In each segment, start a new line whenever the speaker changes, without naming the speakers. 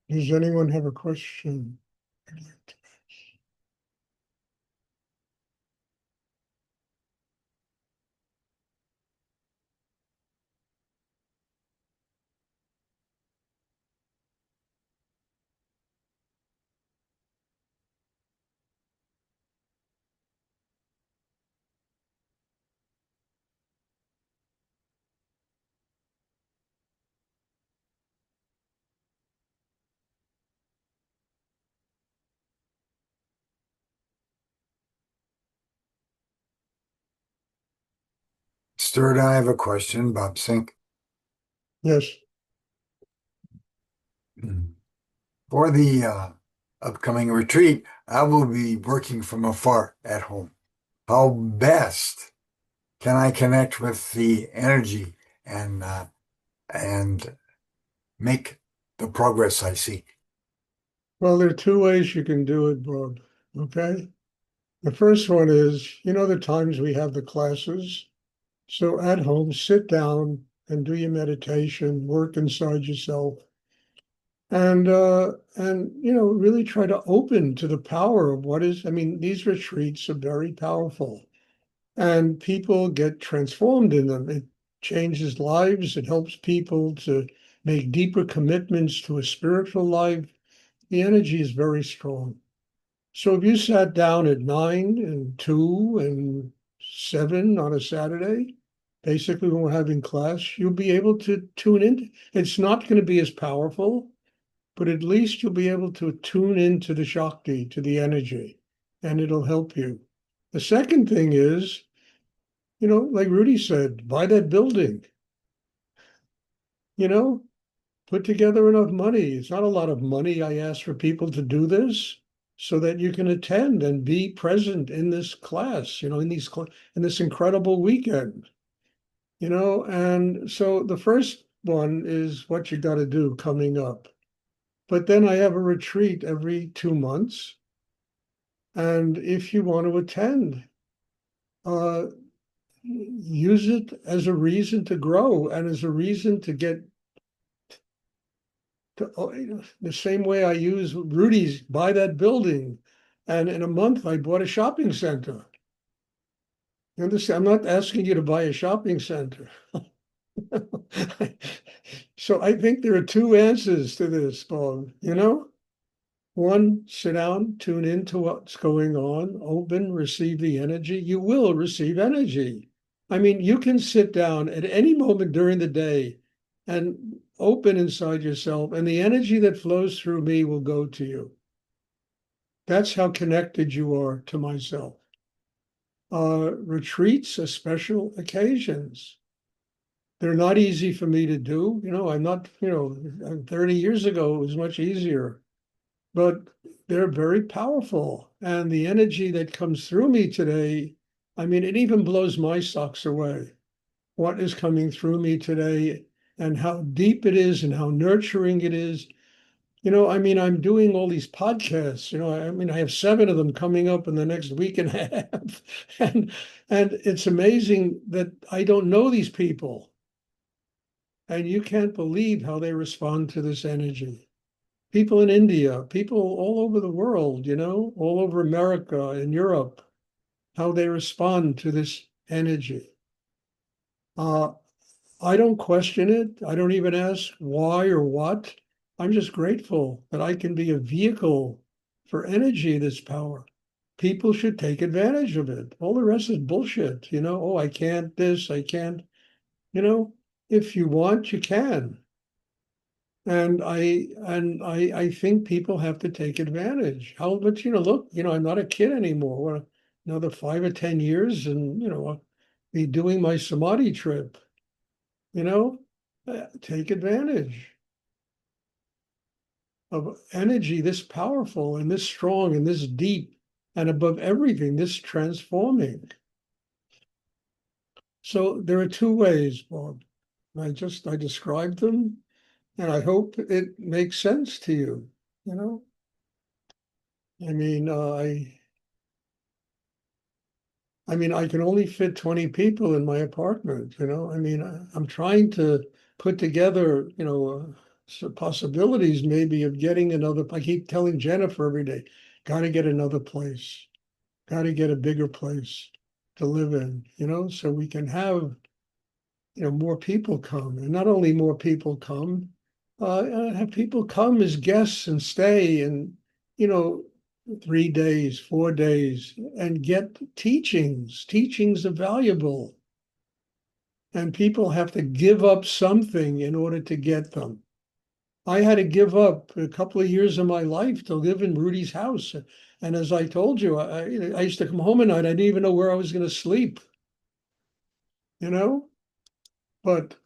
Does anyone have a question?
Stuart, I have a question, Bob Sink.
Yes.
For the upcoming retreat, I will be working from afar at home. How best can I connect with the energy and make the progress I seek?
Well, there are two ways you can do it, Bob. Okay. The first one is, the times we have the classes. So at home, sit down and do your meditation, work inside yourself, and really try to open to the power of what is. I mean, these retreats are very powerful, and people get transformed in them. It changes lives. It helps people to make deeper commitments to a spiritual life. The energy is very strong. So if you sat down at 9 and 2 and 7 on a Saturday, basically when we're having class, you'll be able to tune in. It's not going to be as powerful, but at least you'll be able to tune into the Shakti, to the energy, and it'll help you. The second thing is, like Rudy said, buy that building, you know, put together enough money. It's not a lot of money I ask for people to do this so that you can attend and be present in this class, in this incredible weekend, and so the first one is what you got to do coming up. But then I have a retreat every 2 months. And if you want to attend, uh, use it as a reason to grow and as a reason to get the same way I use Rudy's buy that building. And in a month, I bought a shopping center. You understand? I'm not asking you to buy a shopping center. So I think there are two answers to this, Paul. One, sit down, tune into what's going on, open, receive the energy. You will receive energy. I mean, you can sit down at any moment during the day and open inside yourself, and the energy that flows through me will go to you. That's how connected you are to myself. Retreats are special occasions. They're not easy for me to do. I'm not, 30 years ago, it was much easier, but they're very powerful. And the energy that comes through me today, I mean, it even blows my socks away. What is coming through me today and how deep it is and how nurturing it is. I mean, I'm doing all these podcasts, I mean, I have 7 of them coming up in the next week and a half. And and it's amazing that I don't know these people. And you can't believe how they respond to this energy. People in India, people all over the world, all over America and Europe, how they respond to this energy. Uh, I don't question it. I don't even ask why or what. I'm just grateful that I can be a vehicle for energy, this power. People should take advantage of it. All the rest is bullshit. Oh, I can't this, I can't. You know, if you want, you can. And I think people have to take advantage. How much, look, I'm not a kid anymore. What, another 5 or 10 years, and I'll be doing my Samadhi trip. You know, take advantage of energy this powerful and this strong and this deep, and above everything, this transforming. So there are two ways, Bob. I described them, and I hope it makes sense to you. You know, I mean, I can only fit 20 people in my apartment. I mean, I'm trying to put together, possibilities maybe of getting another. I keep telling Jennifer every day, got to get another place, got to get a bigger place to live in, so we can have, more people come. And not only more people come, have people come as guests and stay and, 3 days, 4 days, and get teachings. Teachings are valuable. And people have to give up something in order to get them. I had to give up a couple of years of my life to live in Rudy's house. And as I told you, I used to come home at night. I didn't even know where I was going to sleep, you know? But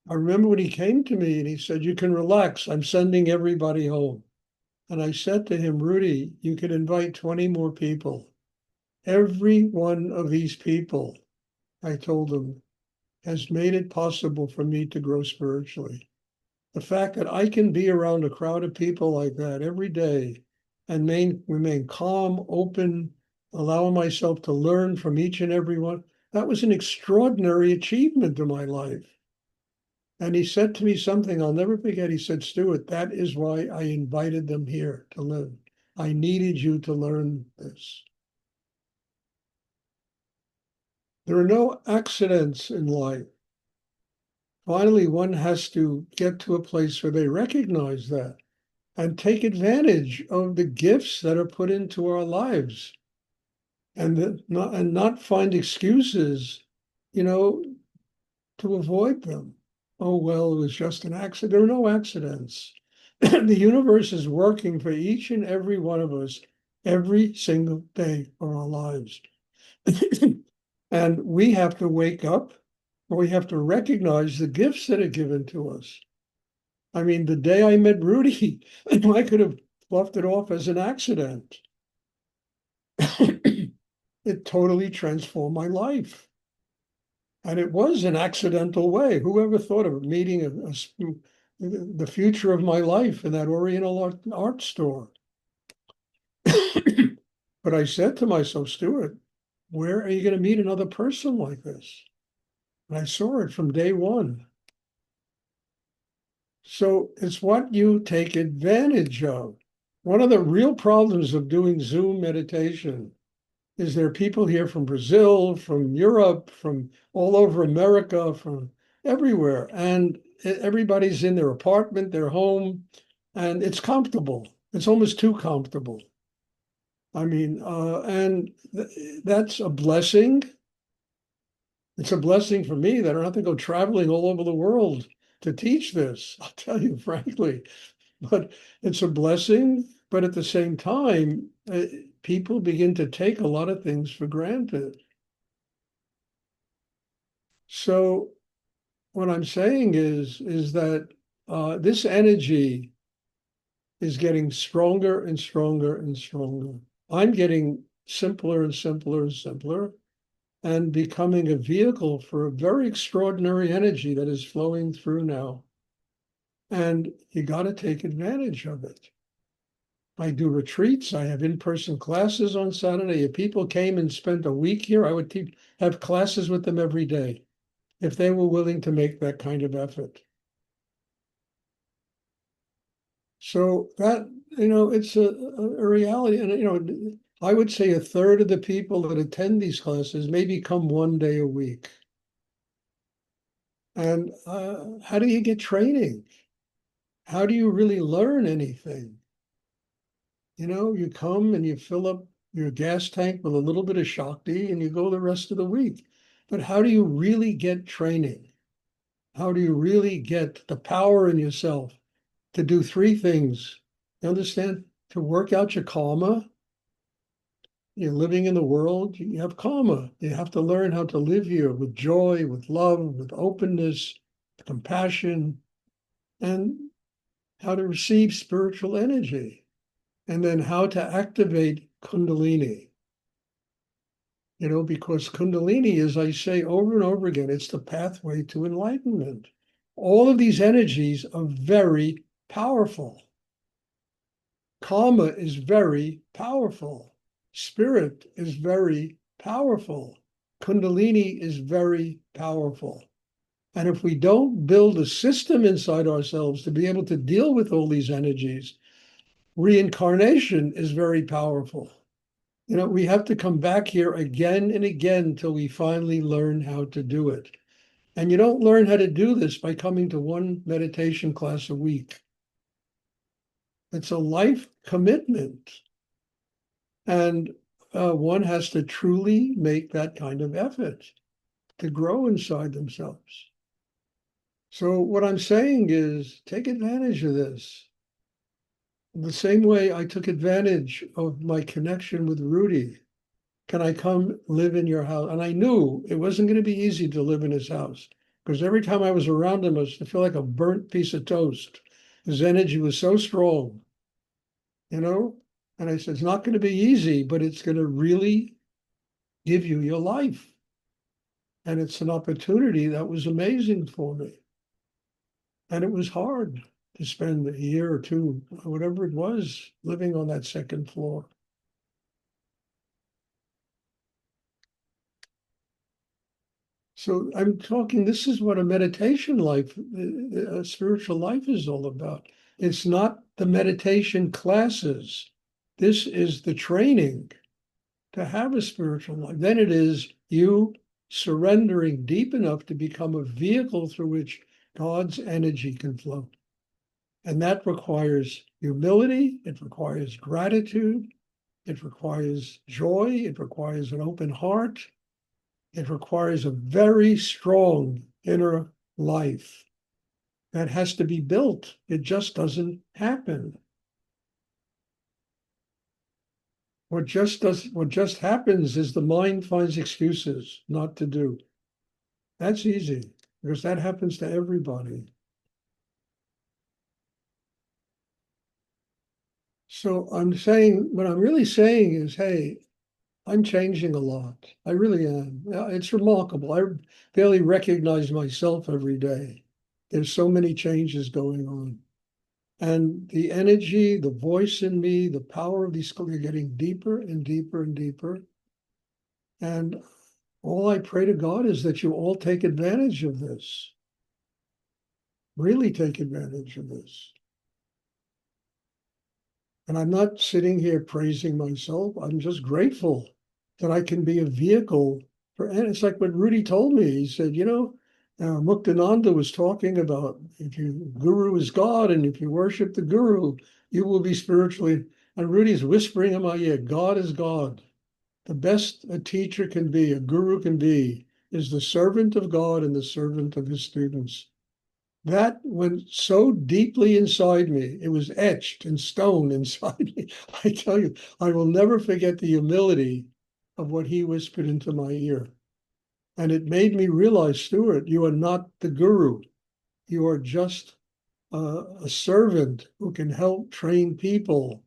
I remember when he came to me and he said, you can relax. I'm sending everybody home. And I said to him, Rudy, you can invite 20 more people. Every one of these people, I told him, has made it possible for me to grow spiritually. The fact that I can be around a crowd of people like that every day and remain calm, open, allowing myself to learn from each and every one, that was an extraordinary achievement in my life. And he said to me something I'll never forget. He said, Stuart, that is why I invited them here to live. I needed you to learn this. There are no accidents in life. Finally, one has to get to a place where they recognize that and take advantage of the gifts that are put into our lives and not find excuses, you know, to avoid them. Oh, well, it was just an accident. There are no accidents. The universe is working for each and every one of us every single day of our lives. And we have to wake up, or we have to recognize the gifts that are given to us. I mean, the day I met Rudy, I could have fluffed it off as an accident. It totally transformed my life. And it was an accidental way. Whoever thought of meeting the future of my life in that Oriental art store? But I said to myself, Stuart, where are you going to meet another person like this? And I saw it from day one. So it's what you take advantage of. One of the real problems of doing Zoom meditation is there are people here from Brazil, from Europe, from all over America, from everywhere. And everybody's in their apartment, their home, and it's comfortable. It's almost too comfortable. I mean, that's a blessing. It's a blessing for me that I don't have to go traveling all over the world to teach this. I'll tell you frankly, but it's a blessing. But at the same time, people begin to take a lot of things for granted. So what I'm saying is that this energy is getting stronger and stronger and stronger. I'm getting simpler and simpler and simpler and becoming a vehicle for a very extraordinary energy that is flowing through now. And you got to take advantage of it. I do retreats. I have in-person classes on Saturday. If people came and spent a week here, I would have classes with them every day if they were willing to make that kind of effort. So that, it's a reality. And, I would say a third of the people that attend these classes maybe come one day a week. And how do you get training? How do you really learn anything? You come and you fill up your gas tank with a little bit of Shakti and you go the rest of the week. But how do you really get training? How do you really get the power in yourself to do three things? You understand? To work out your karma. You're living in the world, you have karma. You have to learn how to live here with joy, with love, with openness, compassion, and how to receive spiritual energy. And then how to activate Kundalini. Because Kundalini, as I say over and over again, it's the pathway to enlightenment. All of these energies are very powerful. Karma is very powerful. Spirit is very powerful. Kundalini is very powerful. And if we don't build a system inside ourselves to be able to deal with all these energies, reincarnation is very powerful. You know, we have to come back here again and again till we finally learn how to do it. And you don't learn how to do this by coming to one meditation class a week. It's a life commitment. And one has to truly make that kind of effort to grow inside themselves. So, what I'm saying is take advantage of this. The same way I took advantage of my connection with Rudy. Can I come live in your house? And I knew it wasn't going to be easy to live in his house because every time I was around him, I used to feel like a burnt piece of toast. His energy was so strong, you know? And I said, it's not going to be easy, but it's going to really give you your life. And it's an opportunity that was amazing for me. And it was hard to spend a year or two, whatever it was, living on that second floor. So I'm talking, this is what a meditation life, a spiritual life is all about. It's not the meditation classes. This is the training to have a spiritual life. Then it is you surrendering deep enough to become a vehicle through which God's energy can flow. And that requires humility, it requires gratitude, it requires joy, it requires an open heart, it requires a very strong inner life that has to be built. It just doesn't happen. What just happens is the mind finds excuses not to do. That's easy because that happens to everybody. So I'm saying, what I'm really saying is, hey, I'm changing a lot. I really am. It's remarkable. I barely recognize myself every day. There's so many changes going on. And the energy, the voice in me, the power of these schools are getting deeper and deeper and deeper. And all I pray to God is that you all take advantage of this. Really take advantage of this. And I'm not sitting here praising myself. I'm just grateful that I can be a vehicle for, and it's like what Rudy told me. He said, Muktananda was talking about if you Guru is God and if you worship the Guru, you will be spiritually. And Rudy's whispering in my ear, God is God. The best a teacher can be, a guru can be, is the servant of God and the servant of his students. That went so deeply inside me. It was etched in stone inside me. I tell you, I will never forget the humility of what he whispered into my ear. And it made me realize, Stuart, you are not the guru. You are just a servant who can help train people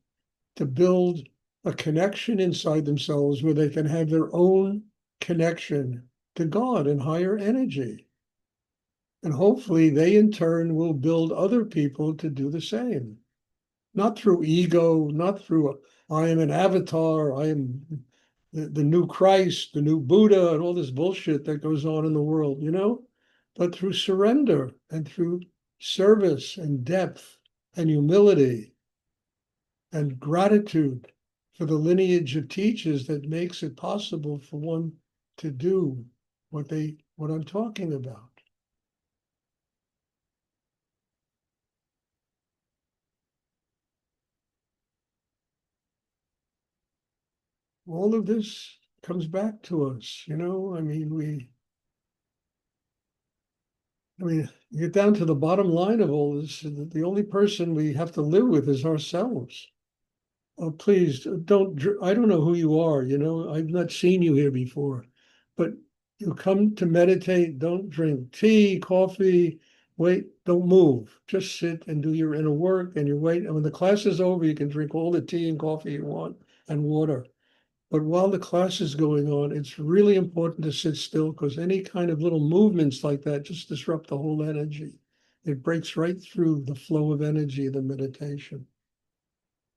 to build a connection inside themselves where they can have their own connection to God and higher energy. And hopefully they in turn will build other people to do the same. Not through ego, not through I am an avatar, I am the new Christ, the new Buddha, and all this bullshit that goes on in the world, but through surrender and through service and depth and humility and gratitude for the lineage of teachers that makes it possible for one to do what I'm talking about. All of this comes back to us, I mean, you get down to the bottom line of all this, the only person we have to live with is ourselves. Oh, please don't, I don't know who you are, I've not seen you here before, but you come to meditate, don't drink tea, coffee, wait, don't move. Just sit and do your inner work and you wait. And when the class is over, you can drink all the tea and coffee you want and water. But while the class is going on, it's really important to sit still because any kind of little movements like that just disrupt the whole energy. It breaks right through the flow of energy of the meditation.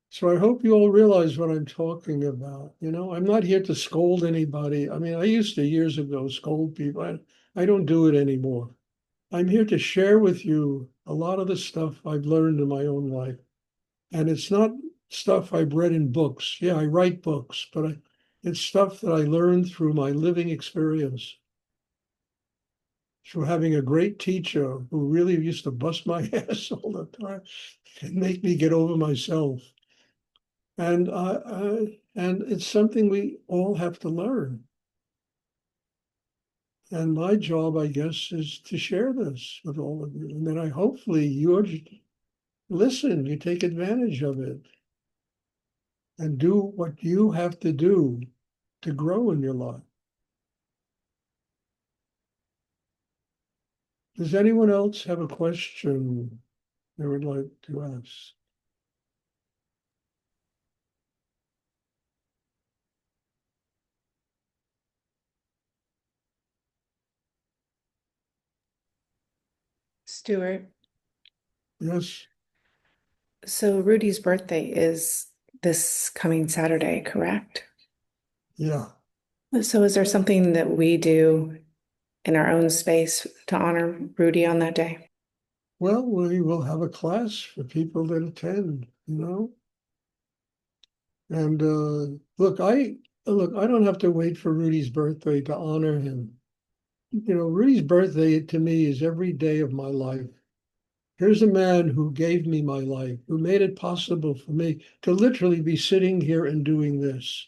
So I hope you all realize what I'm talking about. I'm not here to scold anybody. I mean, I used to years ago scold people. I don't do it anymore. I'm here to share with you a lot of the stuff I've learned in my own life. And it's not stuff I've read in books. Yeah, I write books, but it's stuff that I learned through my living experience, through having a great teacher who really used to bust my ass all the time and make me get over myself. And it's something we all have to learn. And my job, I guess, is to share this with all of you. And then hopefully you listen, you take advantage of it and do what you have to do to grow in your life. Does anyone else have a question they would like to ask?
Stuart,
Yes,
so Rudy's birthday is this coming Saturday, correct?
yeah.
So is there something that we do in our own space to honor Rudy on that day?
Well, we will have a class for people that attend, And I don't have to wait for Rudy's birthday to honor him. Rudy's birthday to me is every day of my life. Here's a man who gave me my life, who made it possible for me to literally be sitting here and doing this.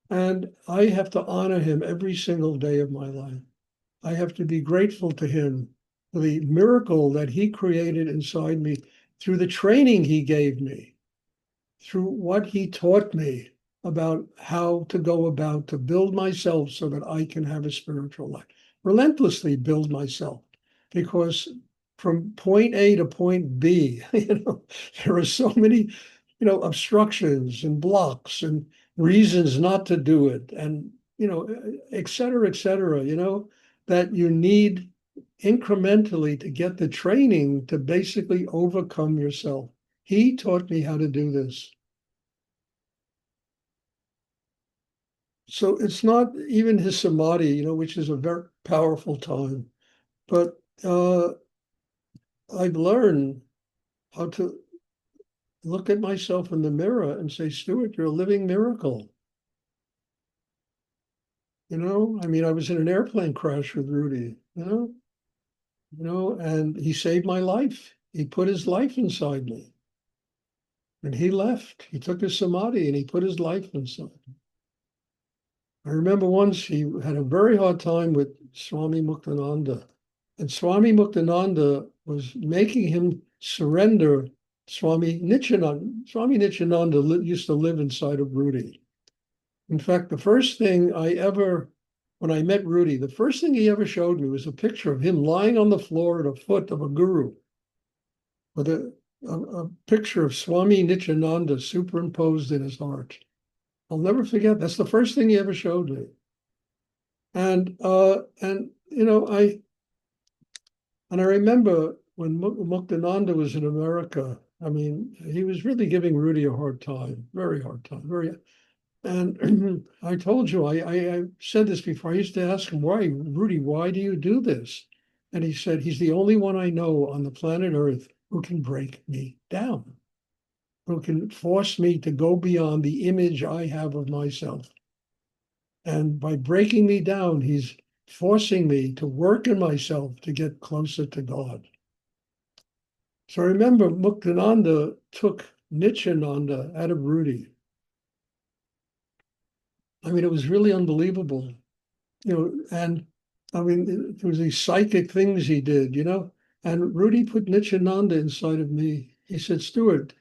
And I have to honor him every single day of my life. I have to be grateful to him for the miracle that he created inside me through the training he gave me, through what he taught me about how to go about to build myself so that I can have a spiritual life. Relentlessly build myself, because from point A to point B, there are so many, obstructions and blocks and reasons not to do it, and et cetera, that you need incrementally to get the training to basically overcome yourself. He taught me how to do this. So it's not even his samadhi, which is a very powerful time. But I've learned how to look at myself in the mirror and say, Stuart, you're a living miracle. I was in an airplane crash with Rudy, and he saved my life. He put his life inside me. And he left. He took his samadhi and he put his life inside. I remember once he had a very hard time with Swami Muktananda. And Swami Muktananda was making him surrender Swami Nityananda. Swami Nityananda used to live inside of Rudy. In fact, when I met Rudy, the first thing he ever showed me was a picture of him lying on the floor at a foot of a guru with a picture of Swami Nityananda superimposed in his heart. I'll never forget. That's the first thing he ever showed me. And I remember when Muktananda was in America. He was really giving Rudy a hard time, very hard time, very. And I told you, I said this before. I used to ask him, "Why, Rudy? Why do you do this?" And he said, "He's the only one I know on the planet Earth who can break me down, who can force me to go beyond the image I have of myself. And by breaking me down, he's forcing me to work in myself to get closer to God." So I remember Muktananda took Nityananda out of Rudy. It was really unbelievable, and there was these psychic things he did, and Rudy put Nityananda inside of me. He said, Stuart,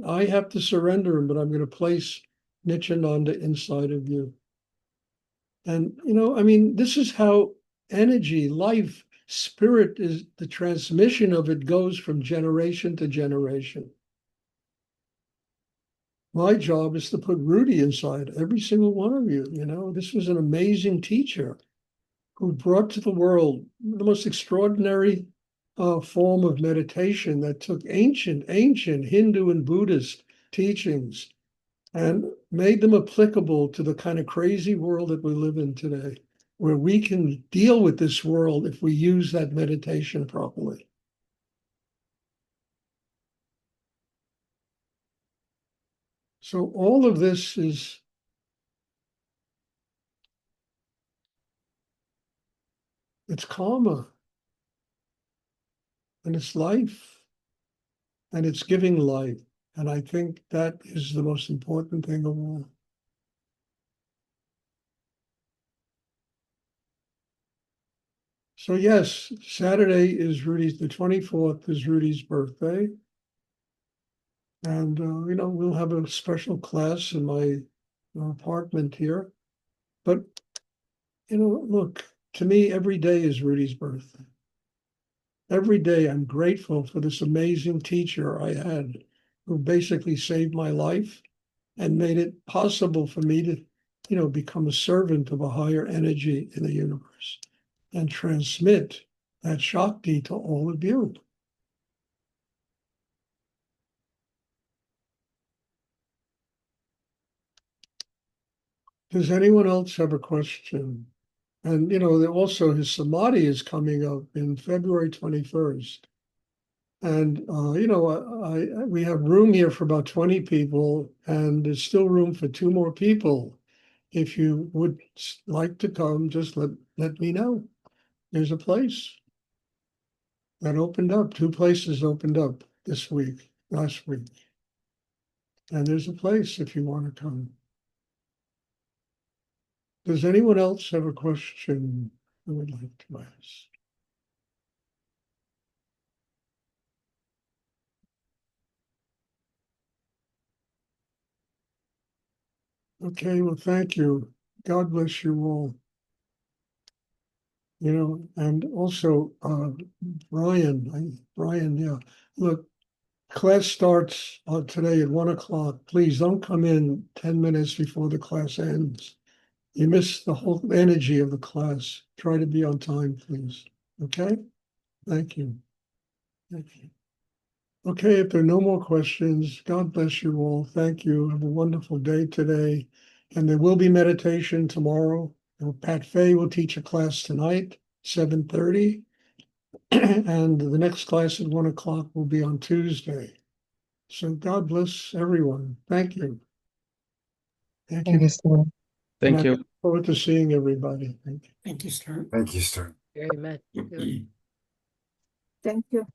I have to surrender him, but I'm going to place Nityananda inside of you. And, this is how energy, life, spirit is, the transmission of it goes from generation to generation. My job is to put Rudy inside every single one of you. This was an amazing teacher who brought to the world the most extraordinary form of meditation that took ancient Hindu and Buddhist teachings and made them applicable to the kind of crazy world that we live in today. where we can deal with this world if we use that meditation properly. So all of this is it's karma, and it's life, and it's giving life. And I think that is the most important thing of all. So yes, Saturday is the 24th is Rudy's birthday. And, we'll have a special class in my apartment here. But, look, to me, every day is Rudy's birthday. Every day I'm grateful for this amazing teacher I had who basically saved my life and made it possible for me to, become a servant of a higher energy in the universe and transmit that Shakti to all of you. Does anyone else have a question? And, also his Samadhi is coming up in February 21st. And, we have room here for about 20 people, and there's still room for 2 more people. If you would like to come, just let me know. There's a place that opened up. 2 places opened up last week. And there's a place if you want to come. Does anyone else have a question they would like to ask? Okay, well, thank you. God bless you all. And also, Brian, yeah. Look, class starts today at 1:00. Please don't come in 10 minutes before the class ends. You miss the whole energy of the class. Try to be on time, please. Okay? Thank you. Thank you. Okay, if there are no more questions, God bless you all. Thank you. Have a wonderful day today. And there will be meditation tomorrow. Pat Fay will teach a class tonight, 7:30. And the next class at 1:00 will be on Tuesday. So God bless everyone. Thank you. Thank
Thank
you.
you, Stuart.
And I
Thank you.
look forward to seeing everybody. Thank you.
Thank you, Stuart.
Thank you, Stern.
Very much. Good.
Thank you.